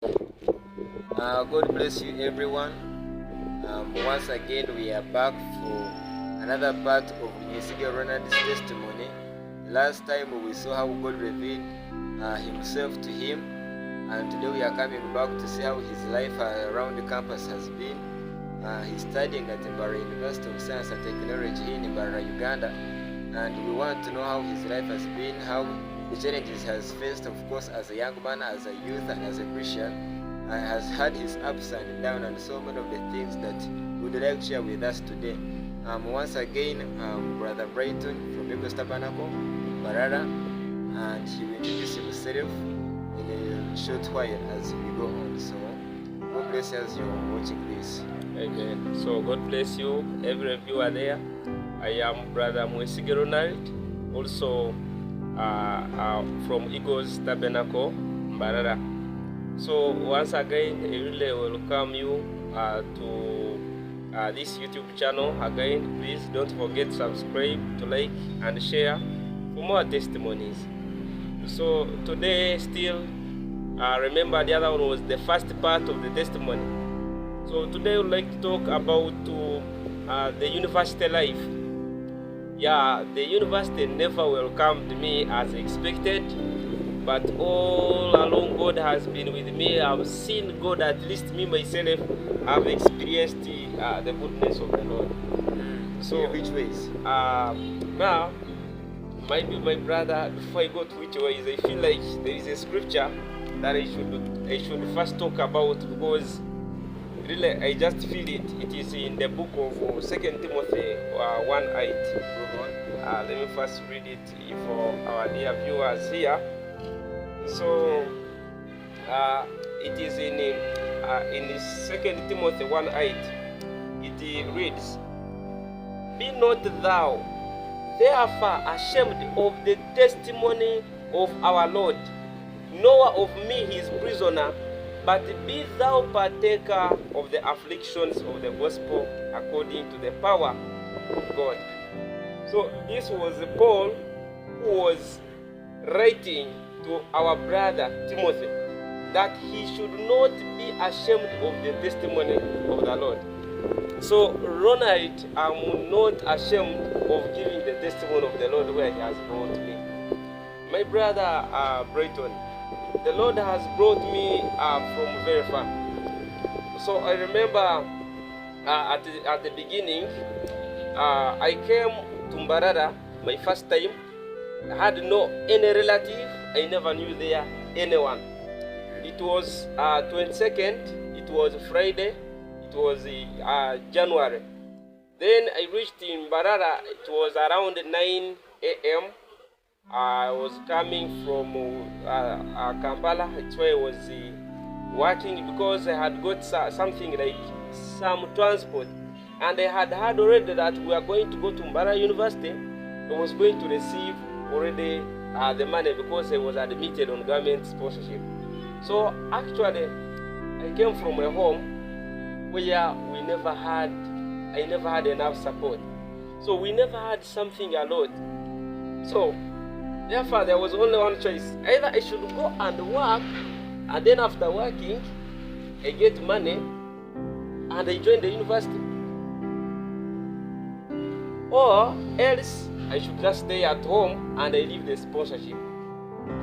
God bless you, everyone. Once again, we are back for another part of Mwesige Ronald's testimony. Last time we saw how God revealed Himself to him, and today we are coming back to see how his life around the campus has been. He's studying at Mbara University of Science and Technology in Mbara, Uganda, and we want to know how his life has been, how the challenges he has faced, of course, as a young man, as a youth, and as a Christian. Has had his ups and downs, and so many of the things that we would like to share with us today. Once again, Brother Brighton from Eagles Tabernacle, Barara, and he will introduce himself in a short while as we go on. So, God bless you as you're watching this. Amen. So God bless you, every viewer there. I am Brother Mwesige Ronald, also from Eagles Tabernacle, Barara. So once again, I really welcome you to this YouTube channel. Again, please don't forget to subscribe, to like, and share for more testimonies. So today, still, remember the other one was the first part of the testimony. So today I would like to talk about the university life. Yeah, the university never welcomed me as expected, but all along God has been with me. I've seen God, at least me myself, I've experienced the goodness of the Lord. So in which ways? Now, maybe my brother, before I go to which ways, I feel like there is a scripture that I should first talk about, because really I just feel it. It is in the book of 2 Timothy 1:8. Let me first read it for our dear viewers here. So it is in 2 Timothy 1:8. It reads, "Be not thou therefore ashamed of the testimony of our Lord, nor of me his prisoner, but be thou partaker of the afflictions of the gospel according to the power of God." So this was Paul who was writing to our brother Timothy, that he should not be ashamed of the testimony of the Lord. So Ronald, I'm not ashamed of giving the testimony of the Lord where he has brought me. My brother Brighton, the Lord has brought me from very far. So I remember at the beginning, I came to Mbarara my first time. I had no any relative. I never knew there anyone. It was 22nd. It was Friday. It was January. Then I reached in Mbarara. It was around 9 a.m. I was coming from Kampala. It's where I was working, because I had got something like some transport, and I had heard already that we are going to go to Mbarara University. I was going to receive already the money, because I was admitted on government sponsorship. So actually, I came from a home where I never had enough support. So we never had something a lot. So therefore, there was only one choice. Either I should go and work, and then after working, I get money, and I join the university, or else I should just stay at home and I leave the sponsorship.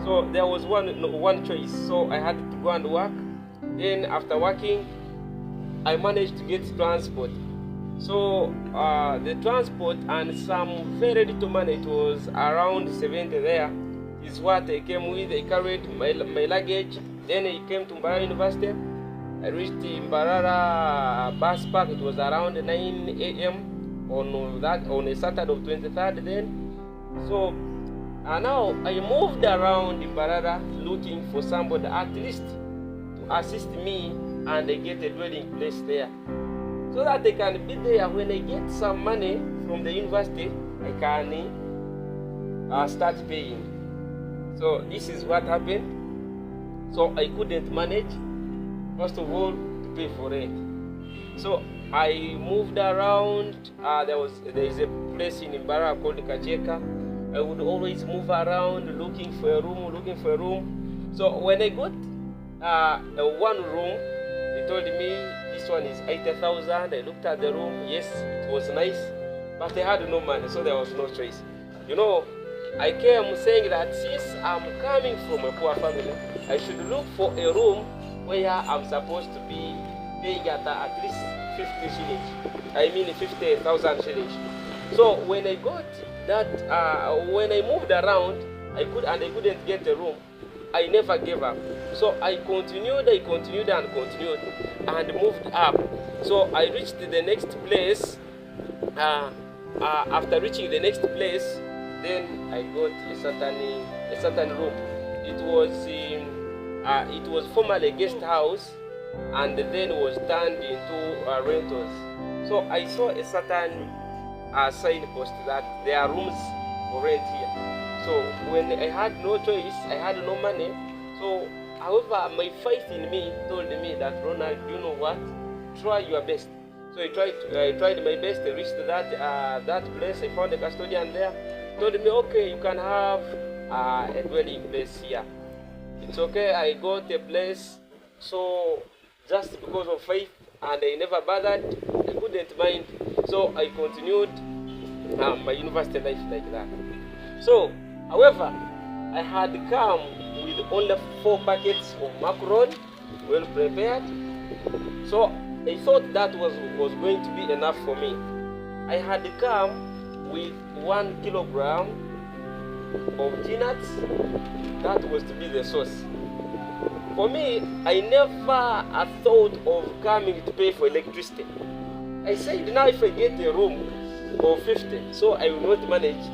So there was one choice. So I had to go and work. Then after working, I managed to get transport. So the transport and some very little money, it was around 70 there, is what I came with. I carried my luggage. Then I came to Mbarara University. I reached the Mbarara bus park. It was around 9 a.m. on a Saturday of 23rd then. So now I moved around in Mbarara looking for somebody at least to assist me and get a dwelling place there, so that I can be there. When I get some money from the university, I can start paying. So this is what happened. So I couldn't manage, first of all, to pay for rent. So I moved around. There is a place in Mbarara called Kacheka. I would always move around looking for a room. So when I got one room. They told me this one is 80,000. I looked at the room. Yes, it was nice, but I had no money, so there was no choice. You know, I came saying that since I'm coming from a poor family, I should look for a room where I'm supposed to be paying at least 50 shillings. I mean 50,000 shillings. So when I got that, when I moved around, I couldn't get a room. I never gave up. So I continued and moved up. So I reached the next place. After reaching the next place, then I got a certain room. It was formerly a guest house, and then was turned into rentals. So I saw a certain signpost that there are rooms for rent here. So when I had no choice, I had no money. So, however, my faith in me told me that, Ronald, you know what? Try your best. So I tried my best. I reached that place. I found a custodian there. Told me, okay, you can have a dwelling place here. It's okay. I got a place. So just because of faith, and I never bothered, I couldn't mind. So I continued my university life like that. So, however, I had come with only 4 packets of macaroni, well prepared. So I thought that was going to be enough for me. I had come with 1 kilogram of peanuts. That was to be the sauce. For me, I never thought of coming to pay for electricity. I said, now if I get a room for 50, so I will not manage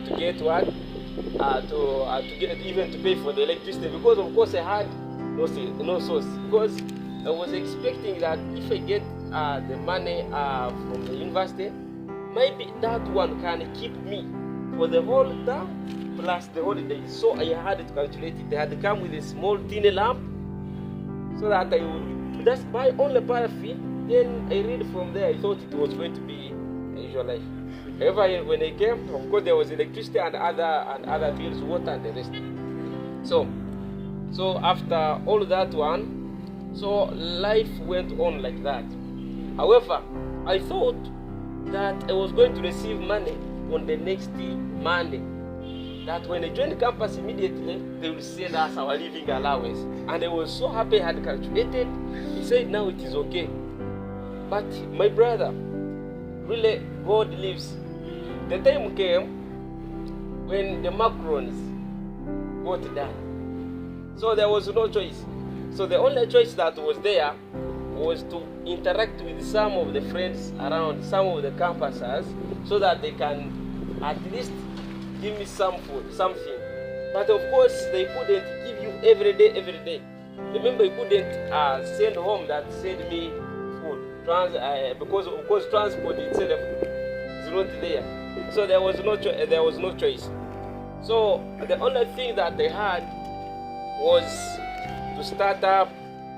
to get what? To get even to pay for the electricity, because of course I had no source. Because I was expecting that if I get the money from the university, maybe that one can keep me for the whole term plus the holidays. So I had to calculate it. I had to come with a small tin lamp so that I would just buy only paraffin. Then I read from there. I thought it was going to be a usual life. However, when I came, of course, there was electricity and other bills, water and the rest. So after all that one, so life went on like that. However, I thought that I was going to receive money on the next Monday. That when I joined campus immediately, they will send us our living allowance. And I was so happy I had calculated. He said, now it is okay. But my brother, really, God lives. The time came when the macarons got done. So there was no choice. So the only choice that was there was to interact with some of the friends around, some of the campuses, so that they can at least give me some food, something. But of course, they couldn't give you every day. Remember, you couldn't send home that send me food, because of course transport itself is not there. So there was no choice. So the only thing that they had was to start up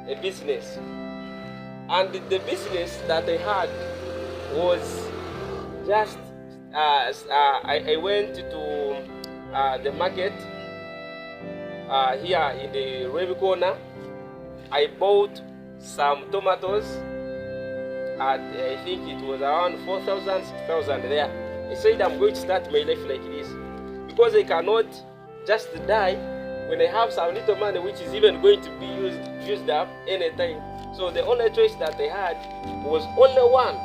a business. And the business that they had was just I went to the market here in the Remy corner. I bought some tomatoes at I think it was around 4,000, 6,000 there. I said I'm going to start my life like this, because I cannot just die when I have some little money which is even going to be used up anytime. So the only choice that I had was only one.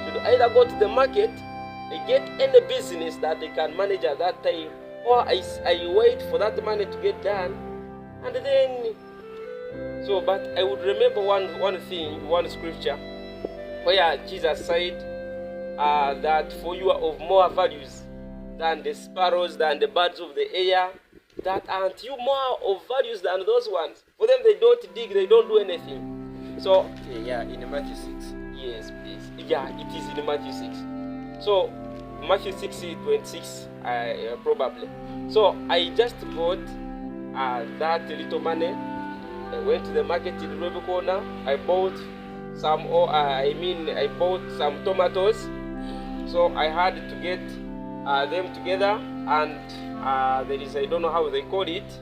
Should either go to the market, I get any business that they can manage at that time, or I wait for that money to get done, and then. So, but I would remember one scripture, where Jesus said that for you are of more values than the sparrows, than the birds of the air, that aren't you more of values than those ones? For them, they don't dig, they don't do anything. So, yeah, in Matthew 6. Yes, please. Yeah, it is in Matthew 6. So, Matthew 6:26, probably. So, I just got that little money. I went to the market in the Remy corner. I bought some, I bought some tomatoes. So I had to get them together, and there is, I don't know how they call it,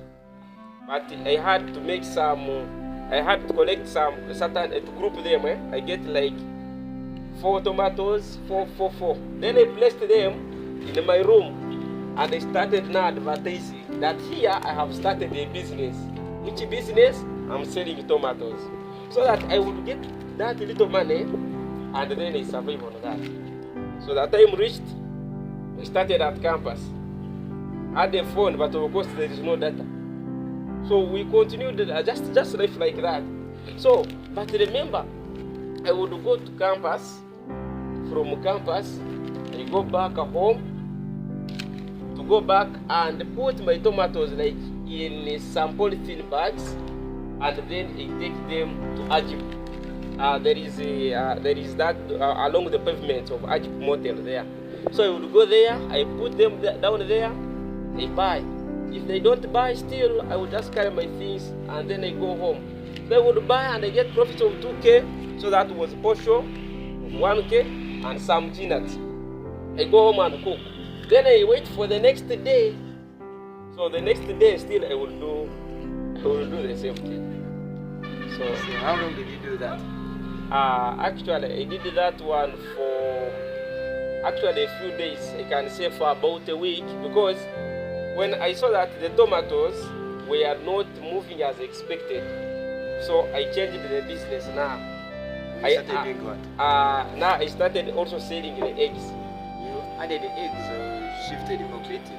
but I had to make some I had to collect some certain to group them. I get like 4 tomatoes, 4. Then I placed them in my room, and I started now advertising that here I have started a business. Which business? I'm selling tomatoes, so that I would get that little money, and then I survive on that. So that time reached, we started at campus. I had a phone, but of course there is no data. So we continued just life like that. So, but remember, I would go to campus. From campus, I go back home to go back and put my tomatoes like in some polythene bags, and then I take them to Ajib. There is that along the pavement of Ajib Motel there. So I would go there, I put them down there, they buy. If they don't buy still, I would just carry my things and then I go home. They would buy and I get profit of 2K, so that was portion of 1K and some peanuts. I go home and cook. Then I wait for the next day. So the next day still I will do the same thing. So how long did you do that? Actually I did that one for actually a few days. I can say for about a week, because when I saw that the tomatoes were not moving as expected, so I changed the business now. Now I started also selling the eggs. You added the eggs, so you shifted completely.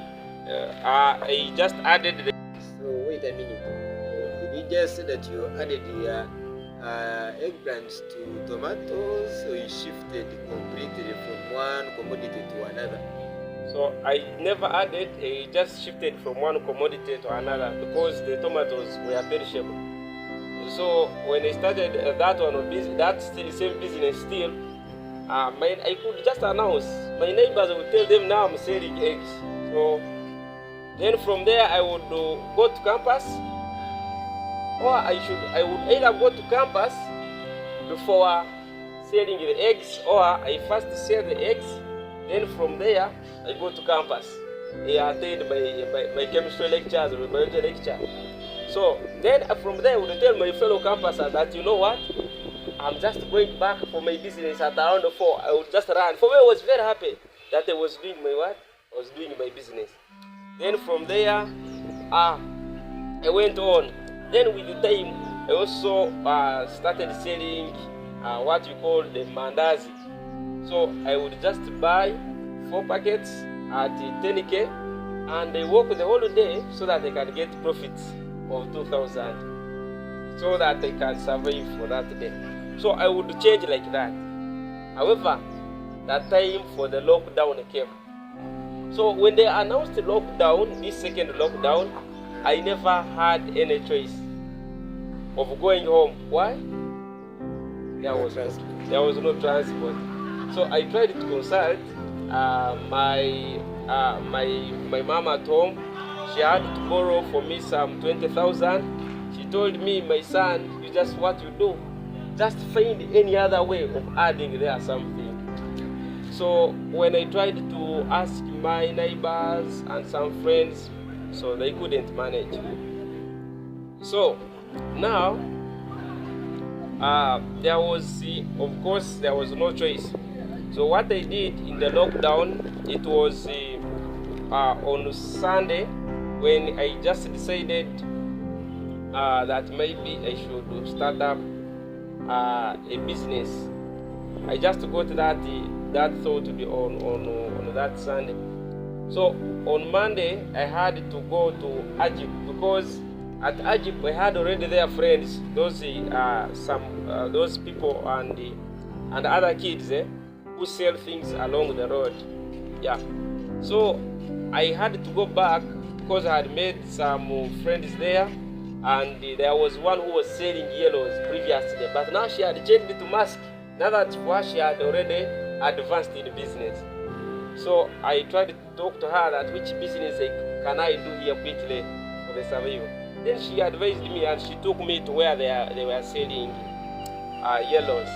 I just added the... So wait a minute. Did you just say that you added the eggplants to tomatoes, so you shifted completely from one commodity to another? So I never added, I just shifted from one commodity to another, because the tomatoes were perishable. So when I started that one, that same business still, I could just announce. My neighbors would tell them now I'm selling eggs. So then from there I would go to campus, or I would either go to campus before selling the eggs, or I first sell the eggs. Then from there, I go to campus. I attend my chemistry lectures or my biology lecture. So then from there, I would tell my fellow campusers that, you know what, I'm just going back for my business at around 4. I would just run. For me, I was very happy that I was doing my what? I was doing my business. Then from there, I went on. Then with the time, I also started selling what you call the mandazi. So I would just buy 4 packets at 10K, and I work the whole day so that I can get profits of 2,000, so that I can survive for that day. So I would change like that. However, that time for the lockdown came. So when they announced the lockdown, this second lockdown, I never had any choice of going home. Why? There was no transport. So I tried to consult my mom at home. She had to borrow for me some 20,000. She told me, my son, you just what you do, just find any other way of adding there something. So when I tried to ask my neighbors and some friends, so they couldn't manage. So now there was no choice. So what I did in the lockdown, it was on Sunday when I just decided that maybe I should start up a business. I just got that thought to be on that Sunday. So on Monday I had to go to Ajib, because at Ajib I had already their friends, those people and other kids who sell things along the road. Yeah. So I had to go back because I had made some friends there, and there was one who was selling yellows previously, but now she had changed to mask. Now that she had already advanced in business. So I tried to talk to her that which business can I do here quickly for the survival. Then she advised me and she took me to where they were selling yellows.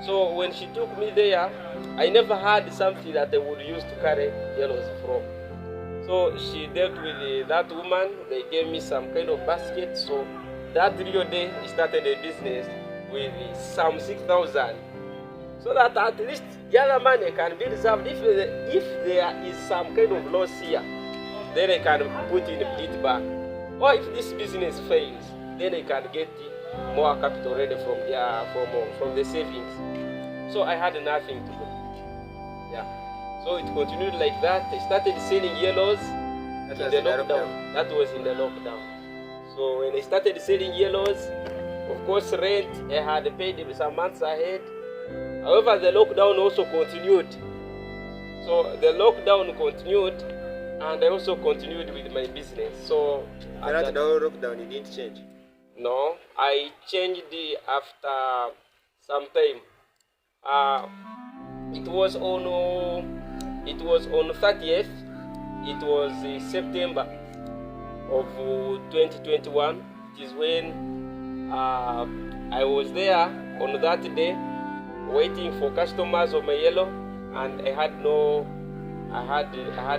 So when she took me there, I never had something that they would use to carry yellows from. So she dealt with that woman. They gave me some kind of basket. So that real day, he started a business with some 6,000, so that at least the other money can be reserved. If there is some kind of loss here, then I can put it back. Or if this business fails, then I can get more capital ready from the savings. So I had nothing to do. Yeah. So it continued like that. I started selling yellows in the lockdown. That was in the lockdown. So when I started selling yellows, of course rent I had paid some months ahead. However, the lockdown also continued. So the lockdown continued, and I also continued with my business. So after the lockdown, you didn't change? No, I changed after some time. It was on 30th. It was September of 2021. It is when I was there on that day, waiting for customers of my yellow, and I had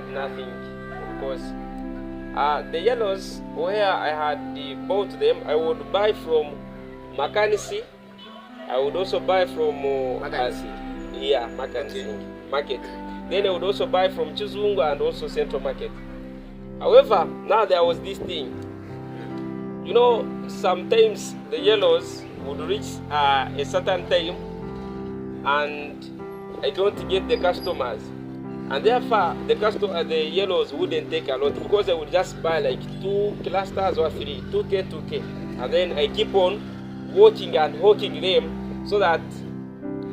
nothing, of course. The yellows where I had bought them, I would buy from Makanisi. I would also buy from Makanisi Market. Then I would also buy from Chizungu and also Central Market. However, now there was this thing. You know, sometimes the yellows would reach a certain time and I don't get the customers, and therefore the yellows wouldn't take a lot, because I would just buy like 2 clusters or 3, 2K, and then I keep on watching and hawking them so that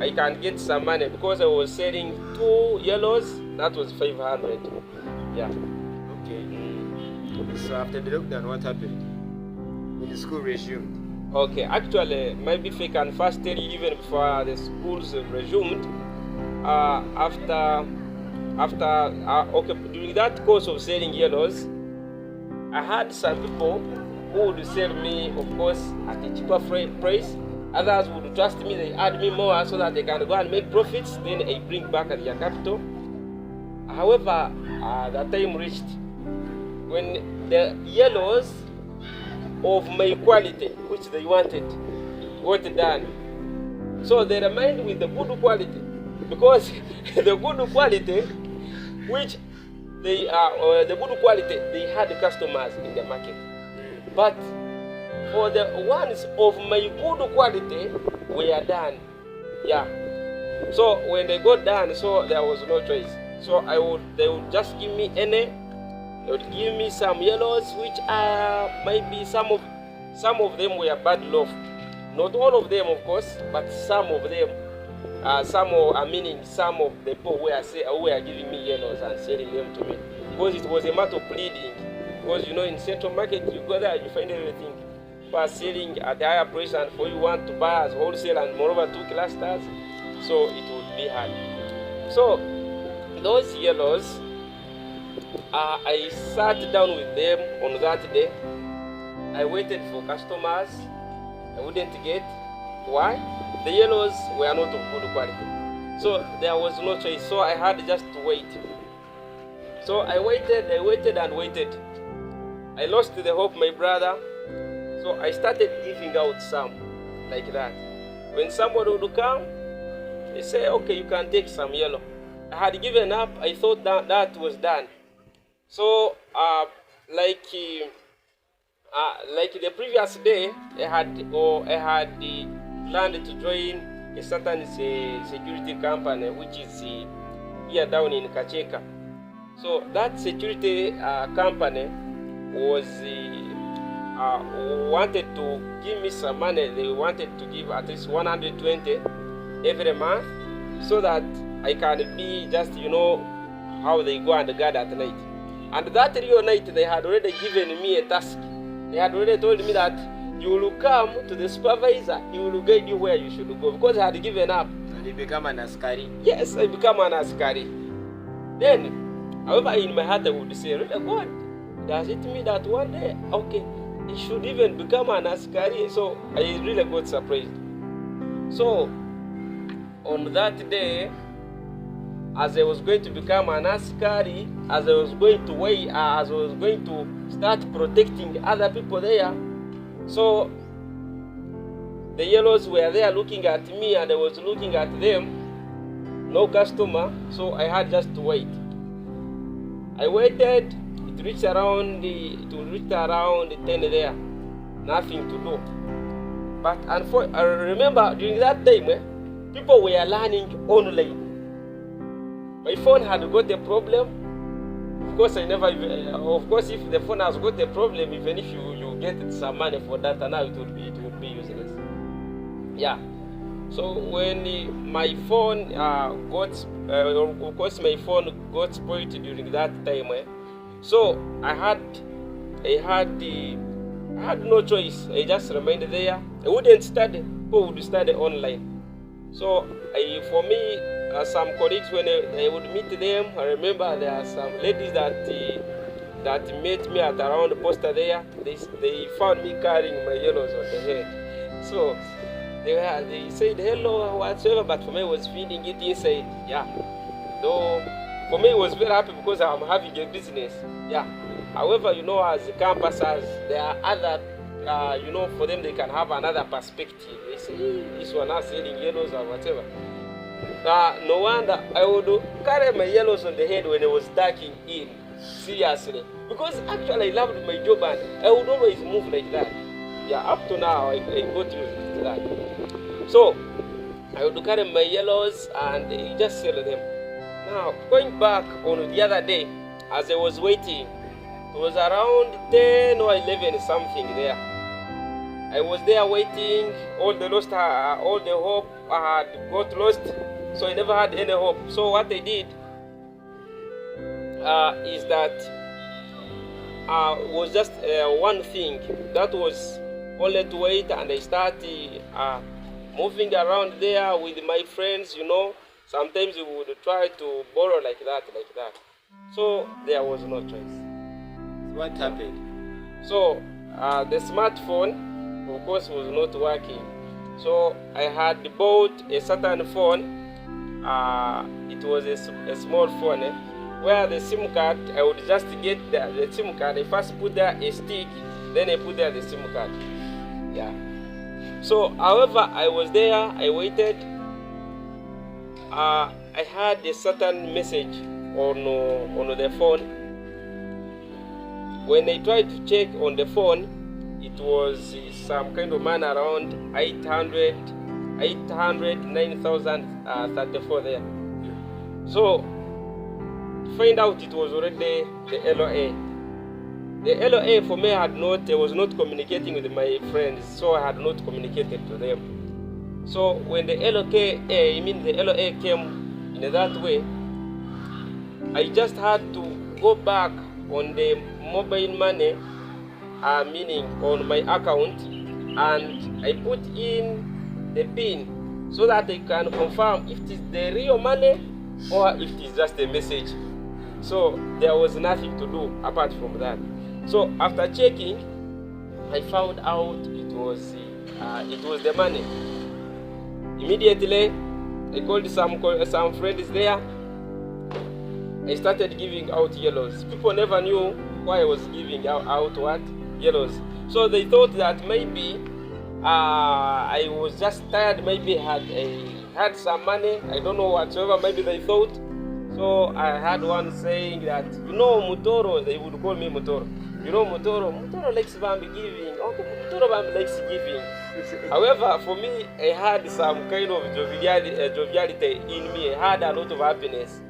I can get some money, because I was selling 2 yellows. That was 500. Yeah. Okay. So after the lockdown, what happened when the school resumed? Okay, actually, maybe if I can first tell you, even before the schools resumed, during that course of selling yellows, I had some people who would sell me, of course, at a cheaper price. Others would trust me, they add me more so that they can go and make profits, then I bring back their capital. However, the time reached when the yellows of my quality, which they wanted, got done. So they remained with the good quality, because the good quality, they had customers in the market. But for the ones of my good quality, we are done. Yeah. So when they got done, so there was no choice. So they would just give me any. They would give me some yellows, which maybe some of them were bad loaf. Not all of them, of course, but some of them. Some of the people were giving me yellows and selling them to me, because it was a matter of pleading. Because you know, in Central Market, you go there, you find everything. But selling at the higher price, and for you want to buy as wholesale and moreover 2 clusters, so it would be hard. So those yellows, I sat down with them on that day. I waited for customers. I wouldn't get. Why? The yellows were not of good quality. So there was no choice. So I had just to wait. So I waited and waited. I lost the hope, my brother. So I started giving out some, like that. When somebody would come, they say, okay, you can take some yellow. I had given up. I thought that was done. So, like the previous day, I had planned to join a certain security company, which is here down in Kacheka. So that security company was wanted to give me some money. They wanted to give at least 120 every month, so that I can be just, you know, how they go and guard at night. And that real night, they had already given me a task. They had already told me that you will come to the supervisor, he will guide you where you should go, because I had given up. And you become an askari? Yes, I become an askari. Then, however, in my heart I would say, really, God, does it mean that one day, okay, he should even become an askari? So I really got surprised. So on that day, as I was going to become an askari, as I was going to start protecting other people there, So the yellows were there looking at me, and I was looking at them. No customer, so I had just to wait. I waited. It reached around 10 there. Nothing to do. But I remember during that time, people were learning online. My phone had got a problem. Of course, of course, if the phone has got a problem, even if you get some money for that, now it would be useless. Yeah. So when my phone of course, my phone got spoiled during that time. So I had no choice. I just remained there. I wouldn't study. Who would study online? So for me, some colleagues, when I would meet them, I remember there are some ladies that met me at around the poster there. They found me carrying my yellows on the head. So they said hello whatsoever, but for me I was feeling it inside. Yeah. Though for me it was very happy because I'm having a business. Yeah. However, as campuses, there are other, for them they can have another perspective. They say, this one is selling yellows or whatever. No wonder I would carry my yellows on the head when I was stacking in, seriously. Because actually I loved my job and I would always move like that. Yeah, up to now I got used to that. So I would carry my yellows and just sell them. Now, going back on the other day, as I was waiting, it was around 10 or 11 something there. I was there waiting. All the hope I had got lost, so I never had any hope. So what I did is that was just one thing. That was only to wait, and I started moving around there with my friends. Sometimes we would try to borrow like that. So there was no choice. What happened? So the smartphone, of course, was not working. So I had bought a certain phone. It was a small phone where the SIM card, I would just get the SIM card. I first put there a stick, then I put there the SIM card. Yeah. So, however, I was there, I waited. I had a certain message on the phone. When I tried to check on the phone, it was some kind of man around 9,034 there. So, to find out it was already the LOA. The LOA for me I was not communicating with my friends, so I had not communicated to them. So when the LOA came in that way, I just had to go back on the mobile money, meaning on my account, and I put in the PIN so that I can confirm if it is the real money or if it is just a message. So there was nothing to do apart from that. So after checking, I found out it was the money. Immediately, I called some friends there. I started giving out yellows. People never knew why I was giving out what? Yellows. So they thought that maybe I was just tired. Maybe I had some money. I don't know whatsoever. Maybe they thought. So I had one saying that, Mutoro, they would call me Mutoro. Mutoro likes Bambi giving. Okay, Mutoro Bambi likes giving. However, for me, I had some kind of joviality in me. I had a lot of happiness.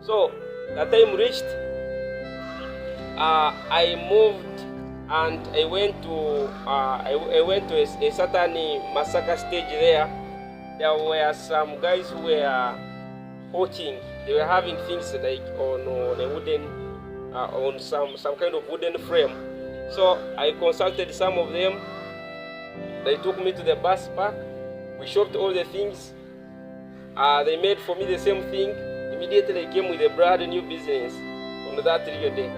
So that time reached, I moved and I went to a certain massacre stage there. There were some guys who were hawking. They were having things like on a wooden, on some kind of wooden frame. So I consulted some of them. They took me to the bus park. We shopped all the things. They made for me the same thing. Immediately I came with a brand new business on that real day.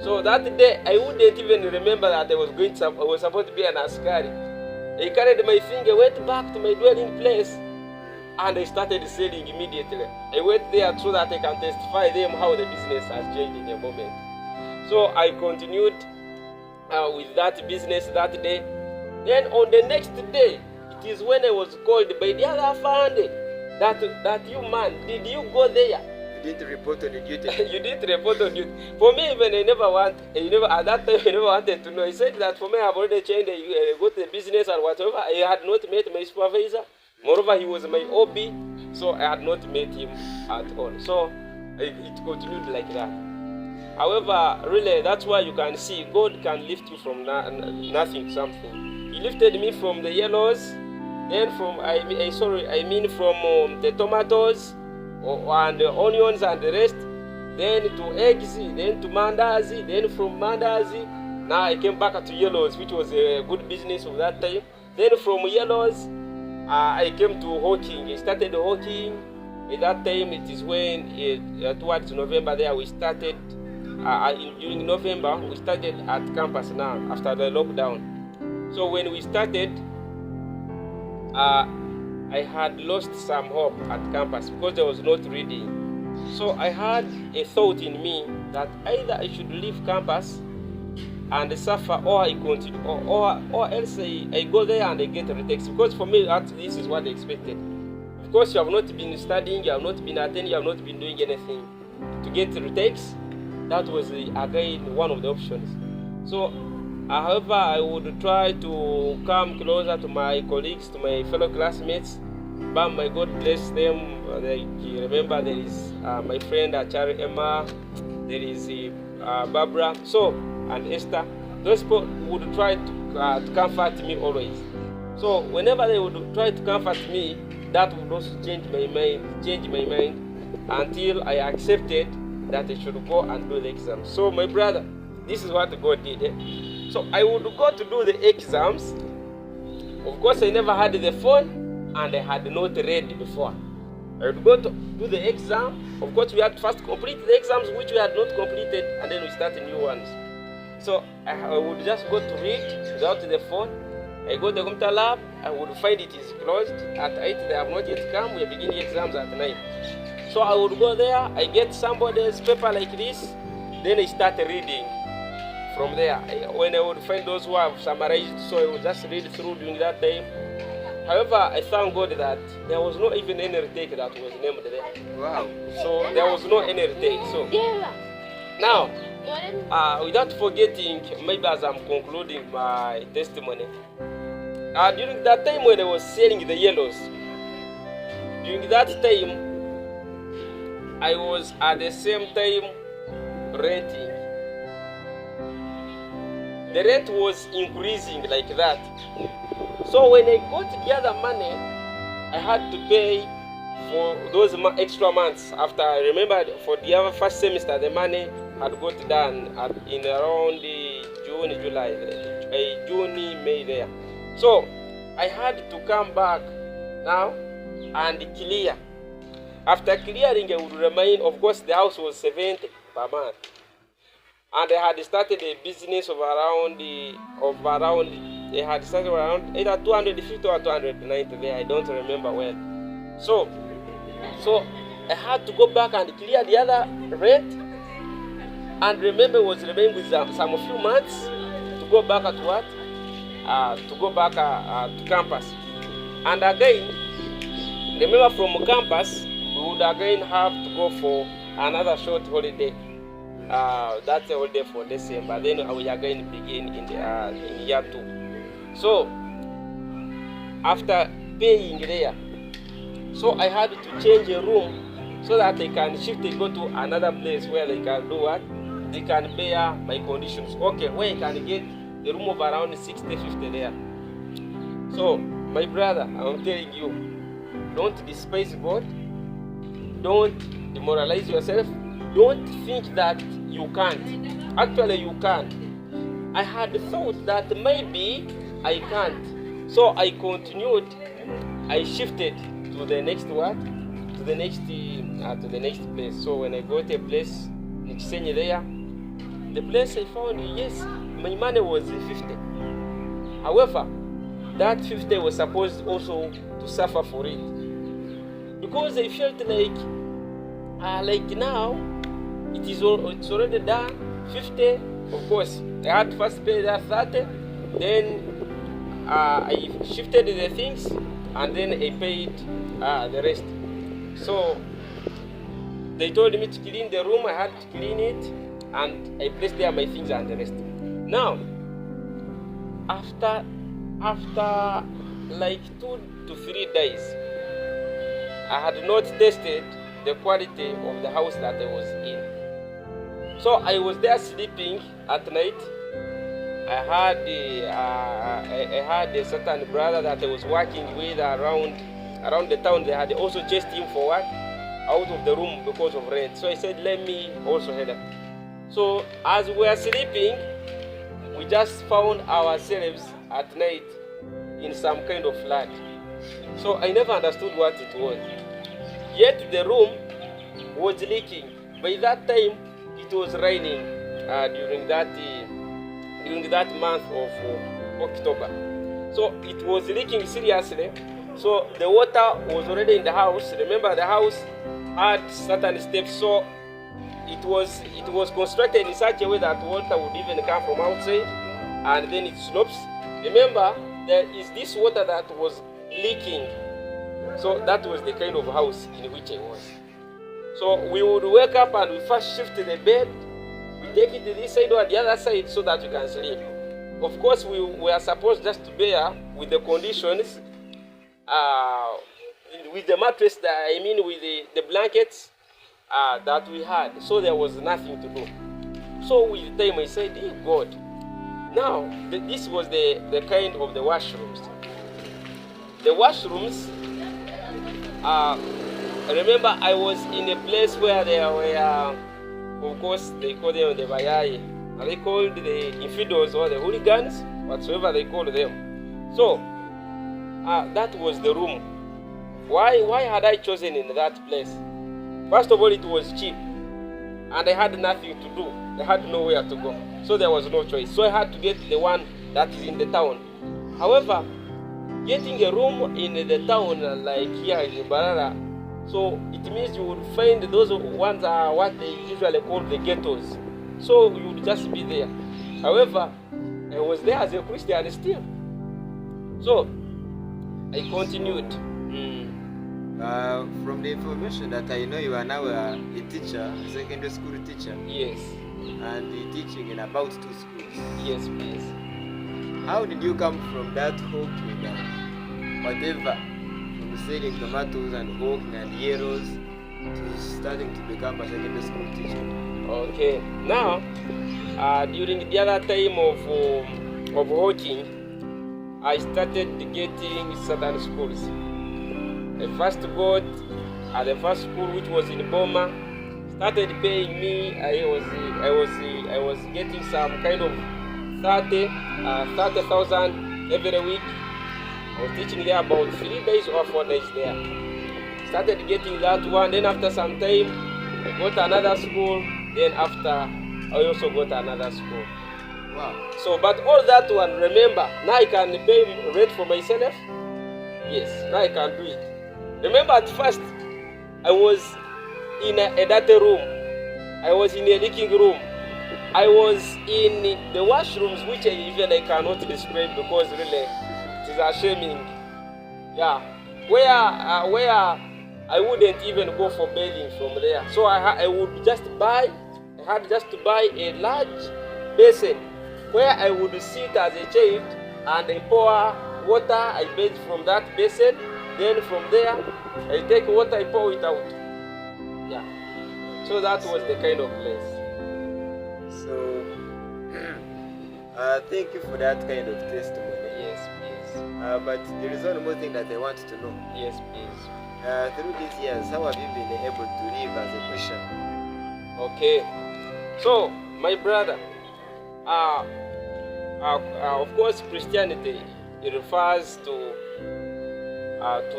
So that day I wouldn't even remember that I was supposed to be an askari. I carried my finger, went back to my dwelling place, and I started selling immediately. I went there so that I can testify them how the business has changed in a moment. So I continued with that business that day. Then on the next day, it is when I was called by the other family that you man, did you go there? You didn't report on duty. You didn't report on duty. For me, even at that time, I never wanted to know. He said that for me, I've already changed, go to the business or whatever. I had not met my supervisor. Moreover, he was my OB, so I had not met him at all. So it continued like that. However, really, that's why you can see God can lift you from nothing, something. He lifted me from the yellows, then from from the tomatoes and the onions and the rest, then to eggs, then to mandazi, then from mandazi, now I came back to yellows, which was a good business of that time. Then from yellows, I came to hawking. I started hawking. At that time, it is when towards November there we started. During November, we started at campus now after the lockdown. So when we started, I had lost some hope at campus because there was not reading. So I had a thought in me that either I should leave campus and suffer, or I continue, or else I go there and I get a retake. Because for me, this is what I expected. Of course, you have not been studying, you have not been attending, you have not been doing anything to get retakes. That was again one of the options. So, however, I would try to come closer to my colleagues, to my fellow classmates. But my God bless them. Remember, there is my friend Achari Emma, there is Barbara, and Esther. Those people would try to comfort me always. So whenever they would try to comfort me, that would also change my mind until I accepted that I should go and do the exam. So my brother, this is what God did. So I would go to do the exams. Of course, I never had the phone and I had not read before. I would go to do the exam. Of course, we had to first complete the exams which we had not completed, and then we start new ones. So I would just go to read without the phone. I go to the computer lab. I would find it is closed. At 8, they have not yet come. We are beginning exams at 9. So I would go there. I get somebody's paper like this. Then I start reading from there. When I would find those who have summarized, so I would just read through during that time. However, I thank God that there was not even any retake that was named there. Wow. So there was no any retake. So now, without forgetting, maybe as I'm concluding my testimony, during that time when I was selling the yellows, during that time, I was at the same time renting. The rent was increasing like that. So when I got the other money, I had to pay for those extra months. After I remember for the other first semester, the money had got done in around June, July, June, May there. So I had to come back now and clear. After clearing, I would remain. Of course, the house was 70 per month, and I had started a business of around. They had started around either 250 or 290 there. I don't remember well. So I had to go back and clear the other rent, and remember was remaining with some few months to go back at what? To go back to campus. And again, remember from campus, we would again have to go for another short holiday. That's a holiday for December. Then we again begin in year 2. So after paying there, so I had to change a room so that I can shift and go to another place where they can do what? They can bear my conditions. Okay, where I can get the room of around 60-50 there. So my brother, I'm telling you, don't despise God. Don't demoralize yourself. Don't think that you can't. Actually, you can. I had thought that maybe I can't. So I continued. I shifted to the next what? To the next place. So when I got a place, there, the place I found, yes, my money was 50. However, that 50 was supposed also to suffer for it, because I felt like now it's already done. 50, of course. I had first pay that 30, then I shifted the things and then I paid the rest. So they told me to clean the room. I had to clean it, and I placed there my things and the rest. Now, after like 2 to 3 days, I had not tasted the quality of the house that I was in. So I was there sleeping at night. I had a certain brother that I was working with around the town. They had also chased him for work out of the room because of rent. So I said, let me also help. So as we were sleeping, we just found ourselves at night in some kind of flood. So I never understood what it was. Yet the room was leaking. By that time, it was raining during that month of October. So it was leaking seriously. So the water was already in the house. Remember, the house had certain steps, so it was constructed in such a way that water would even come from outside and then it slopes. Remember, there is this water that was leaking. So that was the kind of house in which I was. So we would wake up and we first shift the bed. We take it to this side or the other side so that we can sleep. Of course, we were supposed just to bear with the conditions, with the mattress, with the blankets that we had. So there was nothing to do. So with time I said, dear God, now this was the kind of the washrooms. The washrooms, remember I was in a place where there were, of course, they call them the Bayai. And they called the infidels or the hooligans, whatsoever they called them. So, that was the room. Why had I chosen in that place? First of all, it was cheap. And I had nothing to do. I had nowhere to go. So there was no choice. So I had to get the one that is in the town. However, getting a room in the town like here in Barara, so it means you would find those ones are what they usually call the ghettos. So you would just be there. However, I was there as a Christian still. So I continued. From the information that I know, you are now a teacher, secondary school teacher. Yes. And teaching in about 2 schools. Yes, please. How did you come from that hawking and whatever, from selling tomatoes and hawking and yellows to starting to become a secondary school teacher? Okay. Now, during the other time of hawking, I started getting certain schools. I first got at the first school, which was in Boma, started paying me. I was getting some kind of 30,000 every week. I was teaching there about 3 days or 4 days there. Started getting that one. Then after some time, I got another school. Then after, I also got another school. Wow. So, but all that one, remember, now I can pay rent for myself. Yes, now I can do it. Remember, at first, I was in a dirty room. I was in a leaking room. I was in the washrooms, which I cannot describe because really, it is ashaming. Yeah, where I wouldn't even go for bathing from there. So I had just to buy a large basin where I would sit as a child and I pour water. I bathe from that basin. Then from there, I take water, I pour it out. Yeah. So that was the kind of place. So, thank you for that kind of testimony. Yes, please. But there is one more thing that I want to know. Yes, please. Through these years, how have you been able to live as a Christian? Okay. So, my brother, of course, Christianity, it refers to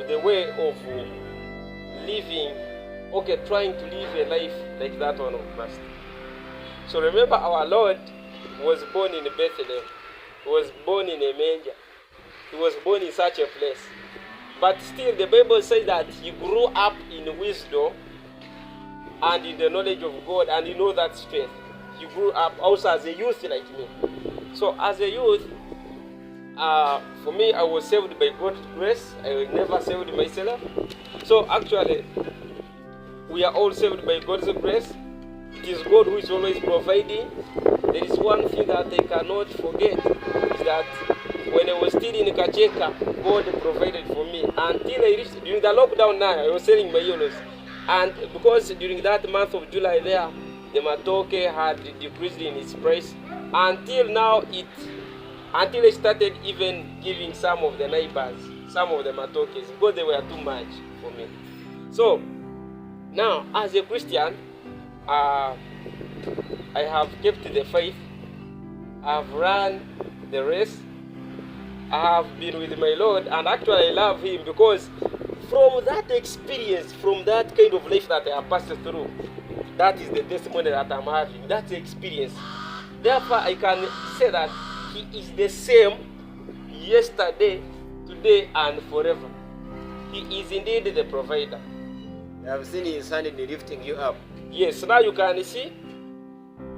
the way of living, trying to live a life like that one of Christ. So remember, our Lord was born in Bethlehem. He was born in a manger. He was born in such a place. But still, the Bible says that he grew up in wisdom and in the knowledge of God and in all that strength. He grew up also as a youth like me. So as a youth, For me, I was saved by God's grace. I never saved myself. So actually, we are all saved by God's grace. It is God who is always providing. There is one thing that I cannot forget, is that when I was still in Kacheka, God provided for me until I reached, during the lockdown now, I was selling my yellows. And because during that month of July there, the matoke had decreased in its price until now until I started even giving some of the neighbors some of the matokes because they were too much for me. So now, as a Christian, I have kept the faith. I have run the race. I have been with my Lord, and actually I love Him because from that experience, from that kind of life that I have passed through, that is the testimony that I'm having. That's the experience. Therefore, I can say that He is the same yesterday, today, and forever. He is indeed the provider. I have seen His hand in lifting you up. Yes, now you can see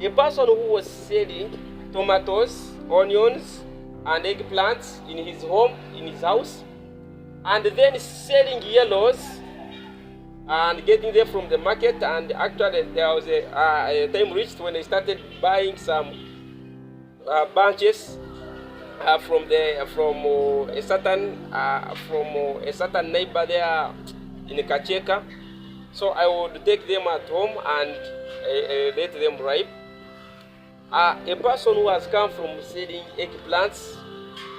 a person who was selling tomatoes, onions, and eggplants in his home, in his house, and then selling yellows and getting them from the market. And actually there was a time reached when I started buying some bunches from a certain neighbor there in Kacheka. So I would take them at home and let them ripe. A person who has come from selling eggplants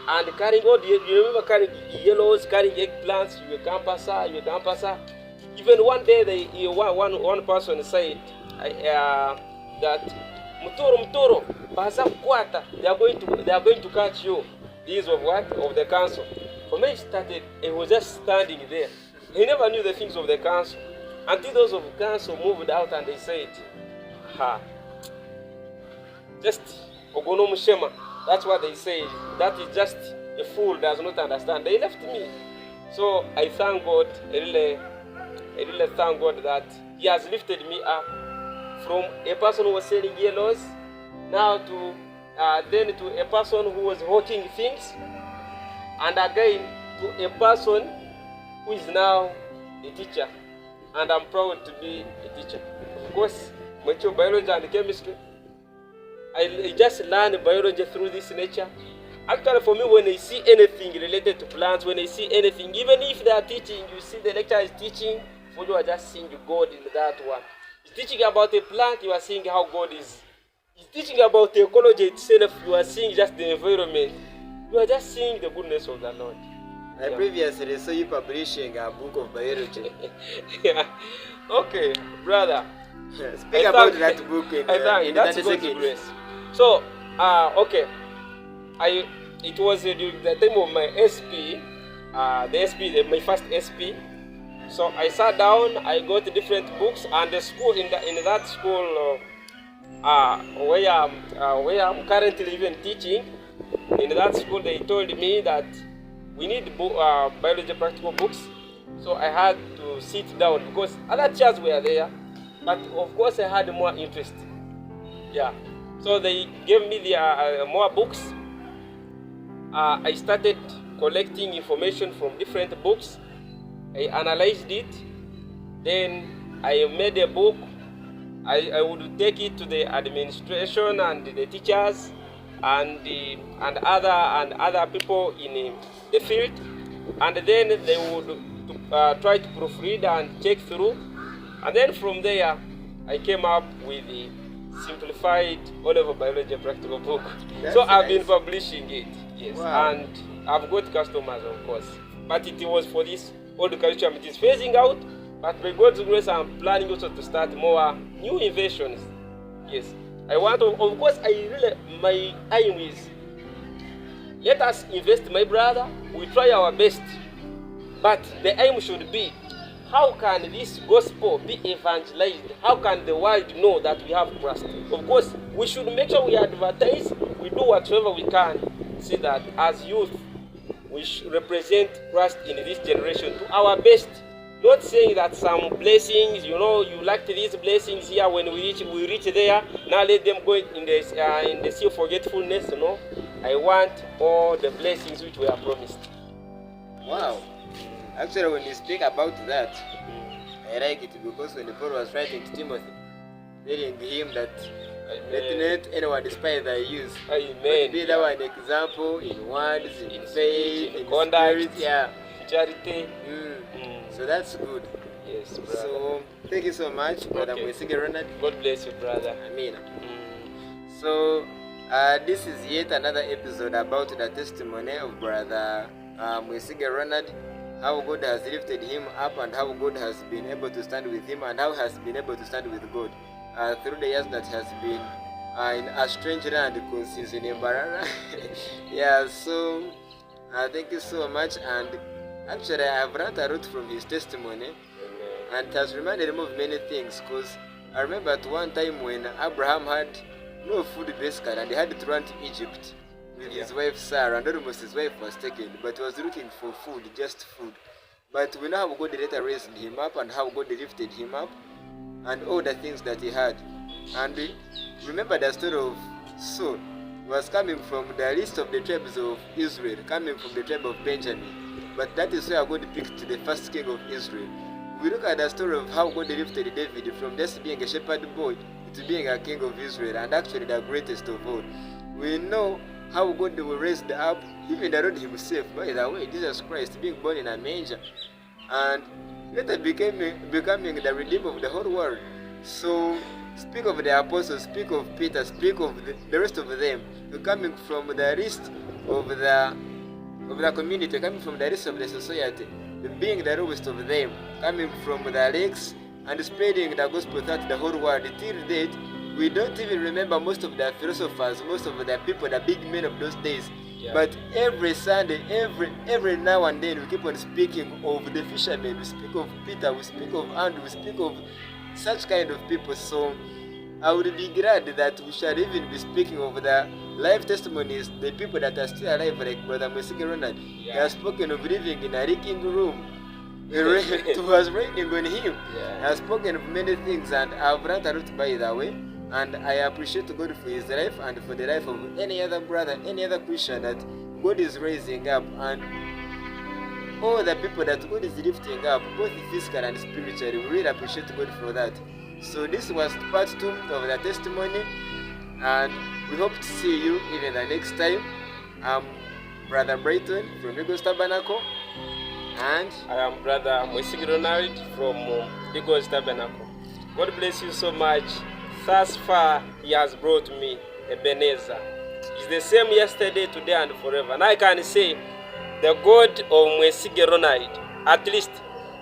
and carrying all the, you remember carrying yellows, carrying eggplants, you can't pass. Even one day, one person said that Mutoro, they are going to catch you. These of what? Of the council. For me, he was just standing there. He never knew the things of the council until those of the council moved out and they said, just Ogono Mushema. That's what they say. That is just a fool does not understand. They left me. So I thank God, I really thank God that He has lifted me up from a person who was selling yellows, now to then to a person who was hawking things, and again to a person who is now a teacher. And I'm proud to be a teacher. Of course, mature biology and chemistry. I just learned biology through this nature. Actually, for me, when I see anything related to plants, when I see anything, even if they are teaching, you see the lecturer is teaching, for you are just seeing God in that one. He's teaching about a plant, you are seeing how God is. He's teaching about the ecology itself, you are seeing just the environment. You are just seeing the goodness of the Lord. I previously saw you publishing a book of biology. Yeah. Okay, brother. Speak about that book in that's God's grace. So, okay. It was during the time of my SP, my first SP. So I sat down, I got different books, and the school in that school where I'm currently even teaching, in that school they told me that we need biology practical books. So I had to sit down because other teachers were there, but of course I had more interest. Yeah. So they gave me the more books. I started collecting information from different books. I analyzed it. Then I made a book. I would take it to the administration and the teachers and other people in the field, and then they would try to proofread and check through. And then from there, I came up with the simplified O-level biology practical book. So I've been publishing it, yes. Wow. And I've got customers, of course. But it was for this old curriculum. It is phasing out, but by God's grace, I'm planning also to start more new inventions. Yes. I want to, of course, my aim is, let us invest, my brother. We try our best. But the aim should be, how can this gospel be evangelized? How can the world know that we have Christ? Of course, we should make sure we advertise, we do whatever we can, see that as youth, we should represent Christ in this generation to our best. Not saying that some blessings, you lacked these blessings here when we reach there, now let them go in the sea of forgetfulness, I want all the blessings which were promised. Wow. Actually, when you speak about that, I like it because when Paul was writing to Timothy, telling him that let not anyone despise thy youth, but be thou an example in words, in faith, in conduct, spirit, charity. So that's good. Yes, brother. So thank you so much, Brother Mwesige Ronald. God bless you, brother. Amen. So this is yet another episode about the testimony of Brother Mwesige Ronald, how God has lifted him up and how God has been able to stand with him and how he has been able to stand with God through the years that he has been in a strange land because he's in Embarara. So thank you so much. And actually, I have learned a lot from his testimony, and it has reminded me of many things because I remember at one time when Abraham had no food basically and he had to run to Egypt with his wife Sarah, and almost his wife was taken, but he was looking for food, just food. But we know how God later raised him up and how God lifted him up and all the things that he had. And remember the story of Saul. He was coming from the list of the tribes of Israel, coming from the tribe of Benjamin. But that is where God picked the first king of Israel. We look at the story of how God lifted David from just being a shepherd boy to being a king of Israel, and actually the greatest of all. We know how God will raise up even the Lord himself, by the way, Jesus Christ being born in a manger and later becoming the Redeemer of the whole world. So speak of the apostles, speak of Peter, speak of the rest of them coming from the list of the community, coming from the list of the society, being the lowest of them, coming from the lakes and spreading the gospel throughout the whole world. Till date, we don't even remember most of the philosophers, most of the people, the big men of those days. But every Sunday, every now and then, we keep on speaking of the fishermen. We speak of Peter, we speak of Andrew, we speak of such kind of people. So I would be glad that we shall even be speaking of the life testimonies, the people that are still alive, like Brother Mwesige Ronald. He has spoken of living in a leaking room. It was raining on him. He has spoken of many things, and I've learned a lot by the way. And I appreciate God for his life and for the life of any other brother, any other Christian that God is raising up, and all the people that God is lifting up, both physically and spiritually. We really appreciate God for that. So this was part 2 of the testimony, and we hope to see you even the next time. I'm Brother Brighton from Eagles Tabernacle, and I am Brother Mwesige Ronald from Eagles Tabernacle. God bless you so much. Thus far, he has brought me Ebenezer. He's the same yesterday, today, and forever. And I can say, the God of Mwesige Ronald, at least,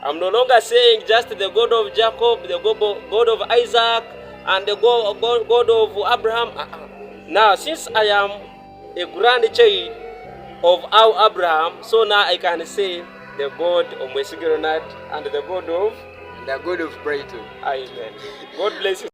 I'm no longer saying just the God of Jacob, the God of Isaac, and the God of Abraham. Now, since I am a grandchild of our Abraham, so now I can say the God of Mwesige Ronald and the God of Brighton. Amen. God bless you.